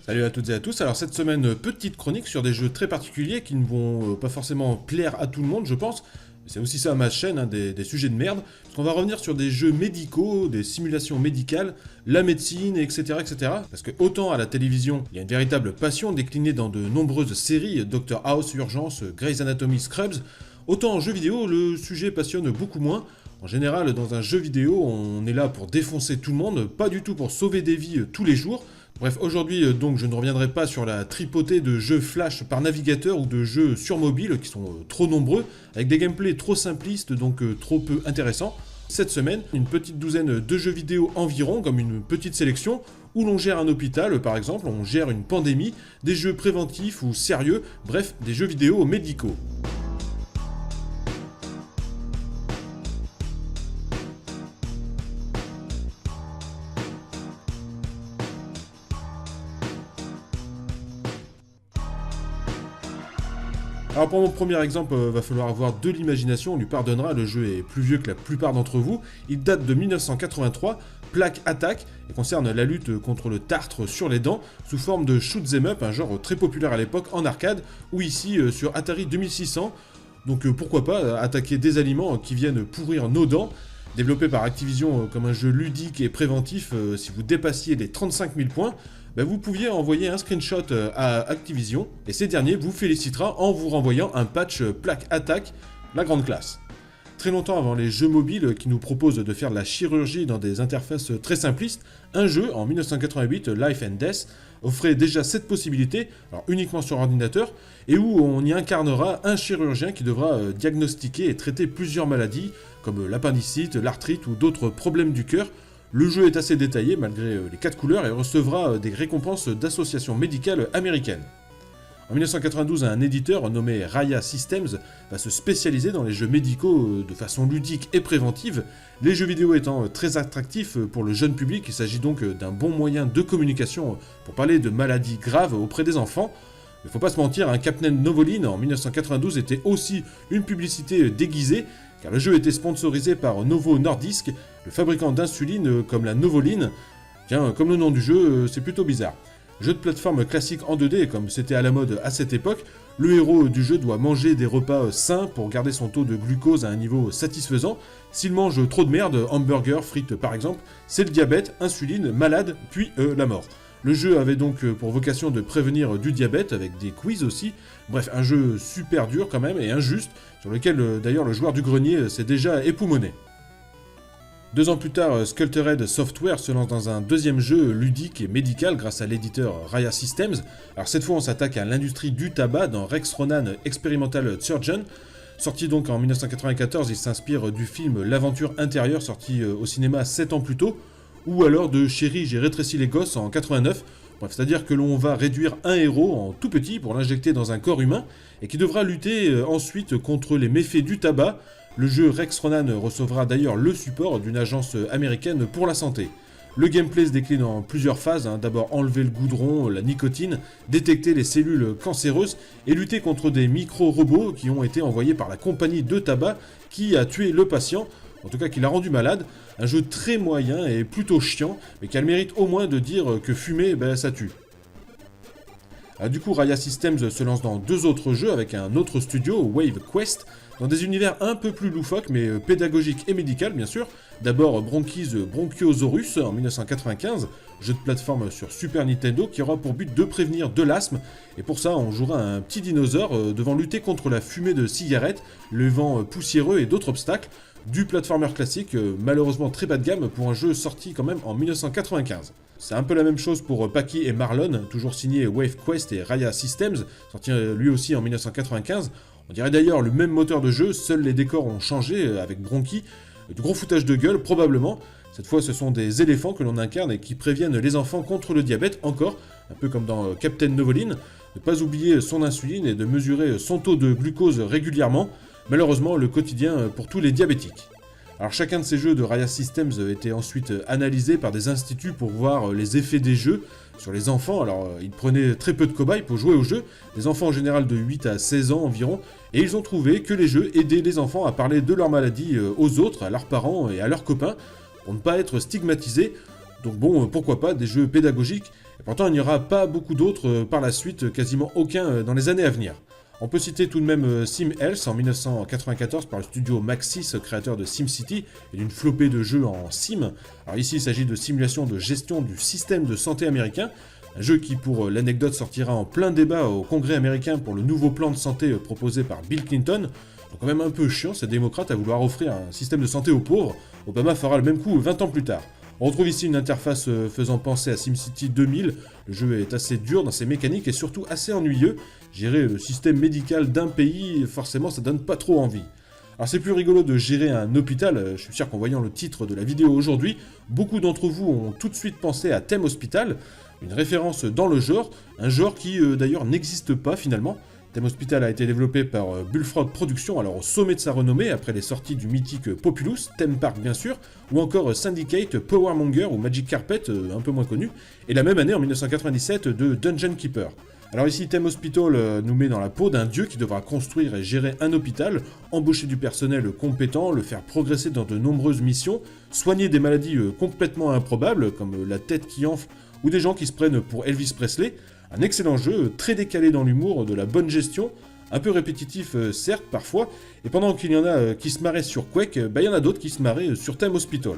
Salut à toutes et à tous, alors cette semaine, petite chronique sur des jeux très particuliers qui ne vont pas forcément plaire à tout le monde je pense. C'est aussi ça ma chaîne, des sujets de merde, parce qu'on va revenir sur des jeux médicaux, des simulations médicales, la médecine, etc. etc. Parce que autant à la télévision, il y a une véritable passion déclinée dans de nombreuses séries, Dr House, Urgence, Grey's Anatomy, Scrubs, autant en jeu vidéo, le sujet passionne beaucoup moins. En général, dans un jeu vidéo, on est là pour défoncer tout le monde, pas du tout pour sauver des vies tous les jours. Bref, aujourd'hui, donc, je ne reviendrai pas sur la tripotée de jeux flash par navigateur ou de jeux sur mobile qui sont trop nombreux, avec des gameplays trop simplistes, donc trop peu intéressants. Cette semaine, une petite douzaine de jeux vidéo environ, comme une petite sélection, où l'on gère un hôpital, par exemple, on gère une pandémie, des jeux préventifs ou sérieux, bref, des jeux vidéo médicaux. Alors pour mon premier exemple, va falloir avoir de l'imagination, on lui pardonnera, le jeu est plus vieux que la plupart d'entre vous. Il date de 1983, Plaque Attack, et concerne la lutte contre le tartre sur les dents, sous forme de shoot 'em up, un genre très populaire à l'époque en arcade, ou ici sur Atari 2600. Donc pourquoi pas attaquer des aliments qui viennent pourrir nos dents. Développé par Activision comme un jeu ludique et préventif, si vous dépassiez les 35 000 points, vous pouviez envoyer un screenshot à Activision, et ces derniers vous félicitera en vous renvoyant un patch Plaque Attack, la grande classe. Très longtemps avant les jeux mobiles qui nous proposent de faire de la chirurgie dans des interfaces très simplistes, un jeu, en 1988, Life and Death, offrait déjà cette possibilité, alors uniquement sur ordinateur, et où on y incarnera un chirurgien qui devra diagnostiquer et traiter plusieurs maladies, comme l'appendicite, l'arthrite ou d'autres problèmes du cœur. Le jeu est assez détaillé malgré les 4 couleurs et recevra des récompenses d'associations médicales américaines. En 1992, un éditeur nommé Raya Systems va se spécialiser dans les jeux médicaux de façon ludique et préventive, les jeux vidéo étant très attractifs pour le jeune public. Il s'agit donc d'un bon moyen de communication pour parler de maladies graves auprès des enfants. Il ne faut pas se mentir, Captain Novoline en 1992 était aussi une publicité déguisée, car le jeu était sponsorisé par Novo Nordisk, le fabricant d'insuline comme la Novoline. Tiens, comme le nom du jeu, c'est plutôt bizarre. Jeu de plateforme classique en 2D, comme c'était à la mode à cette époque, le héros du jeu doit manger des repas sains pour garder son taux de glucose à un niveau satisfaisant. S'il mange trop de merde, hamburger, frites par exemple, c'est le diabète, insuline, malade, puis la mort. Le jeu avait donc pour vocation de prévenir du diabète, avec des quiz aussi. Bref, un jeu super dur quand même et injuste, sur lequel d'ailleurs le joueur du grenier s'est déjà époumoné. 2 ans plus tard, Sculpted Software se lance dans un deuxième jeu ludique et médical grâce à l'éditeur Raya Systems. Alors cette fois on s'attaque à l'industrie du tabac dans Rex Ronan Experimental Surgeon. Sorti donc en 1994, il s'inspire du film L'aventure intérieure, sorti au cinéma 7 ans plus tôt, ou alors de Chérie, j'ai rétréci les gosses en 89. Bref, c'est-à-dire que l'on va réduire un héros en tout petit pour l'injecter dans un corps humain, et qui devra lutter ensuite contre les méfaits du tabac. Le jeu Rex Ronan recevra d'ailleurs le support d'une agence américaine pour la santé. Le gameplay se décline en plusieurs phases, d'abord enlever le goudron, la nicotine, détecter les cellules cancéreuses et lutter contre des micro-robots qui ont été envoyés par la compagnie de tabac qui a tué le patient, en tout cas qui l'a rendu malade. Un jeu très moyen et plutôt chiant, mais qui a le mérite au moins de dire que fumer, ça tue. Du coup, Raya Systems se lance dans 2 autres jeux avec un autre studio, Wave Quest, dans des univers un peu plus loufoques, mais pédagogiques et médicales bien sûr. D'abord Bronchies Bronchiosaurus en 1995, jeu de plateforme sur Super Nintendo qui aura pour but de prévenir de l'asthme, et pour ça on jouera un petit dinosaure devant lutter contre la fumée de cigarettes, le vent poussiéreux et d'autres obstacles. Du platformer classique, malheureusement très bas de gamme pour un jeu sorti quand même en 1995. C'est un peu la même chose pour Paki et Marlon, toujours signé Wave Quest et Raya Systems, sorti lui aussi en 1995. On dirait d'ailleurs le même moteur de jeu, seuls les décors ont changé avec Bronchi, du gros foutage de gueule probablement. Cette fois ce sont des éléphants que l'on incarne et qui préviennent les enfants contre le diabète encore, un peu comme dans Captain Novoline. Ne pas oublier son insuline et de mesurer son taux de glucose régulièrement. Malheureusement, le quotidien pour tous les diabétiques. Alors chacun de ces jeux de Raya Systems était ensuite analysé par des instituts pour voir les effets des jeux sur les enfants. Alors ils prenaient très peu de cobayes pour jouer aux jeux, des enfants en général de 8 à 16 ans environ, et ils ont trouvé que les jeux aidaient les enfants à parler de leur maladie aux autres, à leurs parents et à leurs copains, pour ne pas être stigmatisés. Donc bon, pourquoi pas des jeux pédagogiques, et pourtant il n'y aura pas beaucoup d'autres par la suite, quasiment aucun dans les années à venir. On peut citer tout de même SimHealth en 1994 par le studio Maxis, créateur de SimCity et d'une flopée de jeux en sim. Alors ici il s'agit de simulation de gestion du système de santé américain, un jeu qui pour l'anecdote sortira en plein débat au Congrès américain pour le nouveau plan de santé proposé par Bill Clinton. Donc quand même un peu chiant ces démocrates à vouloir offrir un système de santé aux pauvres. Obama fera le même coup 20 ans plus tard. On retrouve ici une interface faisant penser à SimCity 2000, le jeu est assez dur dans ses mécaniques et surtout assez ennuyeux. Gérer le système médical d'un pays, forcément ça donne pas trop envie. Alors c'est plus rigolo de gérer un hôpital, je suis sûr qu'en voyant le titre de la vidéo aujourd'hui, beaucoup d'entre vous ont tout de suite pensé à Thème Hospital, une référence dans le genre, un genre qui d'ailleurs n'existe pas finalement. Thème Hospital a été développé par Bullfrog Productions, alors au sommet de sa renommée, après les sorties du mythique Populous, Theme Park bien sûr, ou encore Syndicate, Powermonger ou Magic Carpet, un peu moins connu, et la même année en 1997 de Dungeon Keeper. Alors ici, Thème Hospital nous met dans la peau d'un dieu qui devra construire et gérer un hôpital, embaucher du personnel compétent, le faire progresser dans de nombreuses missions, soigner des maladies complètement improbables, comme la tête qui enfle ou des gens qui se prennent pour Elvis Presley. Un excellent jeu, très décalé dans l'humour, de la bonne gestion, un peu répétitif certes parfois, et pendant qu'il y en a qui se marraient sur Quake, il y en a d'autres qui se marraient sur Thème Hospital.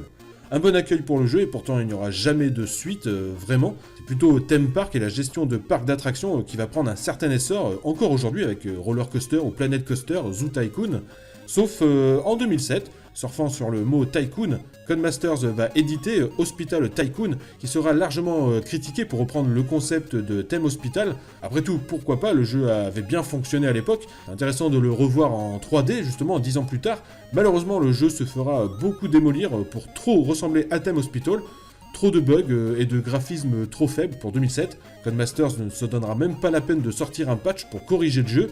Un bon accueil pour le jeu et pourtant il n'y aura jamais de suite, vraiment. C'est plutôt Theme Park et la gestion de parcs d'attractions qui va prendre un certain essor encore aujourd'hui avec Roller Coaster ou Planet Coaster, Zoo Tycoon. Sauf en 2007, surfant sur le mot Tycoon, Codemasters va éditer Hospital Tycoon, qui sera largement critiqué pour reprendre le concept de Thème Hospital. Après tout, pourquoi pas, le jeu avait bien fonctionné à l'époque, c'est intéressant de le revoir en 3D, justement 10 ans plus tard. Malheureusement, le jeu se fera beaucoup démolir pour trop ressembler à Thème Hospital, trop de bugs et de graphismes trop faibles pour 2007. Codemasters ne se donnera même pas la peine de sortir un patch pour corriger le jeu.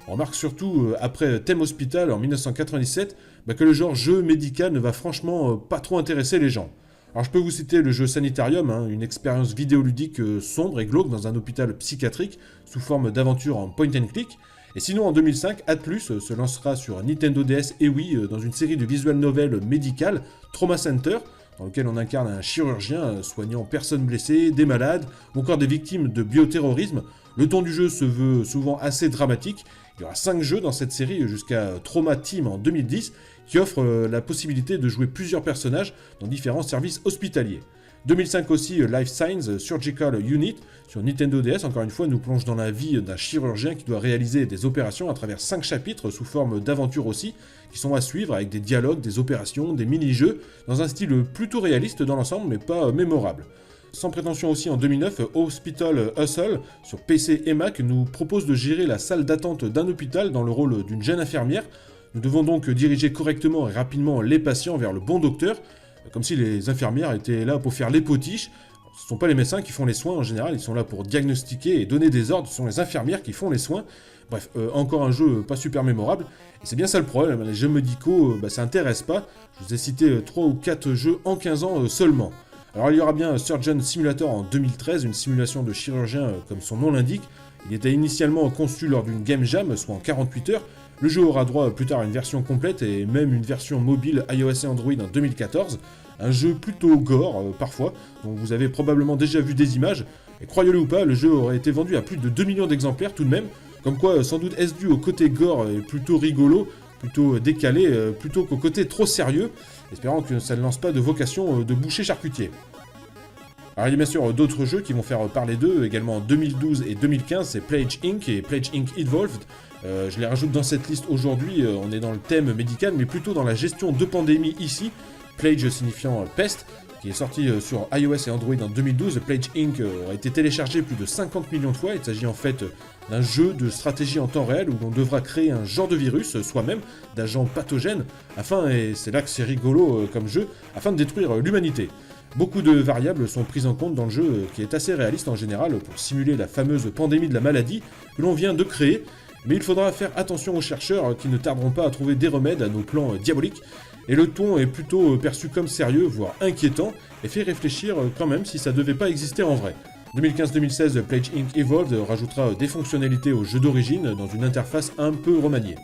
On remarque surtout, après Thème Hospital en 1997, que le genre jeu médical ne va franchement pas trop intéresser les gens. Alors je peux vous citer le jeu Sanitarium, une expérience vidéoludique sombre et glauque dans un hôpital psychiatrique sous forme d'aventure en point and click. Et sinon en 2005, Atlus se lancera sur Nintendo DS et Wii dans une série de visual novels médicales, Trauma Center, dans lequel on incarne un chirurgien soignant personnes blessées, des malades, ou encore des victimes de bioterrorisme. Le ton du jeu se veut souvent assez dramatique. Il y aura 5 jeux dans cette série jusqu'à Trauma Team en 2010, qui offre la possibilité de jouer plusieurs personnages dans différents services hospitaliers. 2005 aussi, Life Science Surgical Unit sur Nintendo DS, encore une fois, nous plonge dans la vie d'un chirurgien qui doit réaliser des opérations à travers 5 chapitres sous forme d'aventure aussi, qui sont à suivre avec des dialogues, des opérations, des mini-jeux, dans un style plutôt réaliste dans l'ensemble, mais pas mémorable. Sans prétention aussi en 2009, Hospital Hustle sur PC et Mac nous propose de gérer la salle d'attente d'un hôpital dans le rôle d'une jeune infirmière. Nous devons donc diriger correctement et rapidement les patients vers le bon docteur, comme si les infirmières étaient là pour faire les potiches. Ce ne sont pas les médecins qui font les soins en général, ils sont là pour diagnostiquer et donner des ordres, ce sont les infirmières qui font les soins. Bref, encore un jeu pas super mémorable, et c'est bien ça le problème, les jeux médicaux, ça intéresse pas. Je vous ai cité 3 ou 4 jeux en 15 ans seulement. Alors il y aura bien Surgeon Simulator en 2013, une simulation de chirurgien comme son nom l'indique. Il était initialement conçu lors d'une Game Jam, soit en 48 heures. Le jeu aura droit plus tard à une version complète et même une version mobile iOS et Android en 2014. Un jeu plutôt gore parfois, dont vous avez probablement déjà vu des images. Et croyez-le ou pas, le jeu aurait été vendu à plus de 2 millions d'exemplaires tout de même. Comme quoi, sans doute est-ce dû au côté gore et plutôt rigolo, plutôt décalé, plutôt qu'au côté trop sérieux. Espérant que ça ne lance pas de vocation de boucher charcutier. Alors il y a bien sûr d'autres jeux qui vont faire parler d'eux, également en 2012 et 2015, c'est Plague Inc. et Plague Inc. Evolved. Je les rajoute dans cette liste aujourd'hui, on est dans le thème médical, mais plutôt dans la gestion de pandémie ici. Plague signifiant peste, qui est sorti sur iOS et Android en 2012. Plague Inc. A été téléchargé plus de 50 millions de fois. Il s'agit en fait d'un jeu de stratégie en temps réel où on devra créer un genre de virus, soi-même, d'agents pathogènes, afin, et c'est là que c'est rigolo comme jeu, afin de détruire l'humanité. Beaucoup de variables sont prises en compte dans le jeu, qui est assez réaliste en général, pour simuler la fameuse pandémie de la maladie que l'on vient de créer. Mais il faudra faire attention aux chercheurs qui ne tarderont pas à trouver des remèdes à nos plans diaboliques. Et le ton est plutôt perçu comme sérieux, voire inquiétant, et fait réfléchir quand même si ça devait pas exister en vrai. 2015-2016, Plague Inc. Evolved rajoutera des fonctionnalités au jeu d'origine dans une interface un peu remaniée.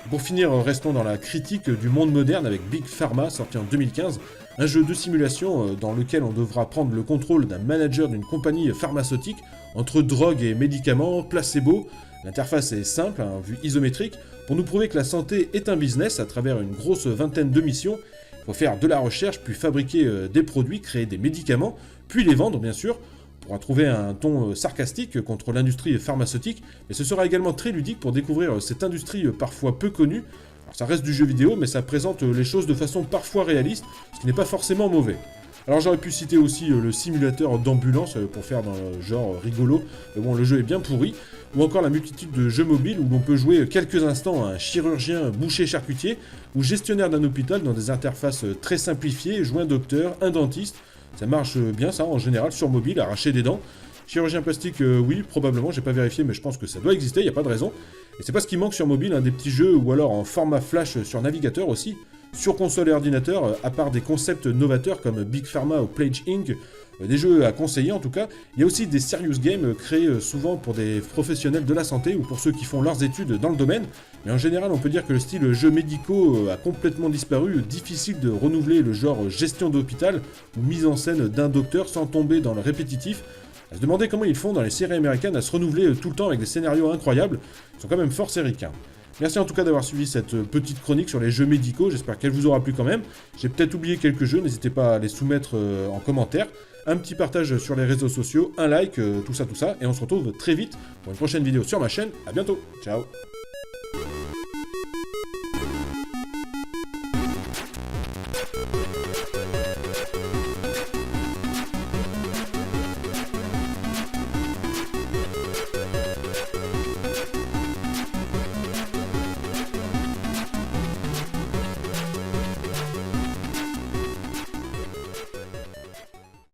Pour finir, restons dans la critique du monde moderne avec Big Pharma, sorti en 2015, un jeu de simulation dans lequel on devra prendre le contrôle d'un manager d'une compagnie pharmaceutique entre drogue et médicaments, placebo. L'interface est simple, à vue isométrique, pour nous prouver que la santé est un business à travers une grosse vingtaine de missions. Il faut faire de la recherche, puis fabriquer des produits, créer des médicaments, puis les vendre bien sûr. On pourra trouver un ton sarcastique contre l'industrie pharmaceutique, mais ce sera également très ludique pour découvrir cette industrie parfois peu connue. Alors ça reste du jeu vidéo, mais ça présente les choses de façon parfois réaliste, ce qui n'est pas forcément mauvais. Alors j'aurais pu citer aussi le simulateur d'ambulance pour faire dans le genre rigolo, mais bon le jeu est bien pourri, ou encore la multitude de jeux mobiles où l'on peut jouer quelques instants à un chirurgien boucher-charcutier ou gestionnaire d'un hôpital dans des interfaces très simplifiées, jouer un docteur, un dentiste. Ça marche bien ça en général sur mobile, arracher des dents. Chirurgien plastique, oui, probablement, j'ai pas vérifié, mais je pense que ça doit exister, il n'y a pas de raison. Et c'est pas ce qui manque sur mobile, des petits jeux, ou alors en format flash sur navigateur aussi. Sur console et ordinateur, à part des concepts novateurs comme Big Pharma ou Pledge Inc., des jeux à conseiller en tout cas, il y a aussi des serious games créés souvent pour des professionnels de la santé ou pour ceux qui font leurs études dans le domaine. Mais en général, on peut dire que le style jeux médicaux a complètement disparu, difficile de renouveler le genre gestion d'hôpital ou mise en scène d'un docteur sans tomber dans le répétitif. À se demander comment ils font dans les séries américaines à se renouveler tout le temps avec des scénarios incroyables, ils sont quand même fort sériques. Merci en tout cas d'avoir suivi cette petite chronique sur les jeux médicaux, j'espère qu'elle vous aura plu quand même. J'ai peut-être oublié quelques jeux, n'hésitez pas à les soumettre en commentaire. Un petit partage sur les réseaux sociaux, un like, tout ça, et on se retrouve très vite pour une prochaine vidéo sur ma chaîne. À bientôt, ciao.